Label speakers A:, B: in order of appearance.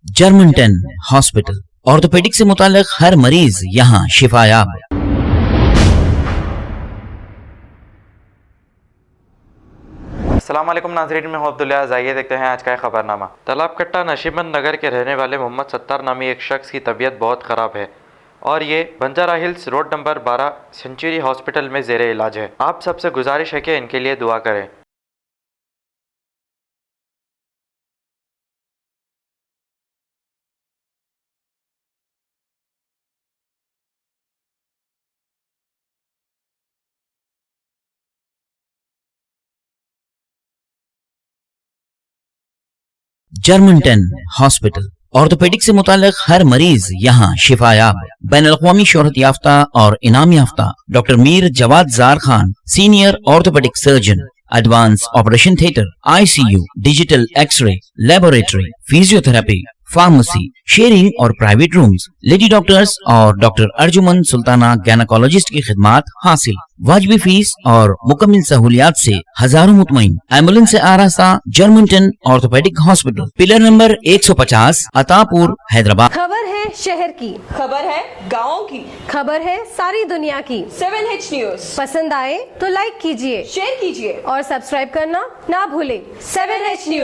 A: German 10 hospital, orthopaedic से मुताल्लिक हर मरीज यहाँ शिफायाब।
B: अस्सलाम वालेकुम नाज़रीन, मैं हूं अब्दुल्ला। आइए देखते हैं आज का खबरनामा। तालाब कट्टा नशीबंद नगर के रहने वाले मोहम्मद सत्तार नामी एक शख्स की तबीयत बहुत ख़राब है और ये Banjara hills road number 12 century hospital में ज़ेरे इलाज है। आप सबसे गुजारिश है कि इनके लिए दुआ करें।
A: जर्मन 10 हॉस्पिटल, ऑर्थोपेडिक से मुताल्लिक हर मरीज यहाँ शिफायाब। बैनुल-अक़वामी शोहरत याफ्ता और इनाम याफ्ता doctor Mir Jawad Jar Khan, senior orthopaedic surgeon, advance operation theatre, ICU, digital x ray, laboratory, physiotherapy, pharmacy, sharing और प्राइवेट रूम्स, लेडी डॉक्टर्स और डॉक्टर अर्जुमन सुल्ताना गैनकोलॉजिस्ट की खिदमात हासिल। वाजिबी फीस और मुकम्मल सहूलियात से हजारों मुतमईन। एम्बुलेंस से आरास्ता German 10 orthopaedic hospital, pillar number 150, Attapur, Hyderabad.
C: खबर है शहर की,
D: खबर है गाँव की,
C: खबर है सारी दुनिया की।
D: 7H न्यूज
C: पसंद आए तो लाइक कीजिए,
D: शेयर कीजिए
C: और सब्सक्राइब करना ना भूलें।
D: 7H news.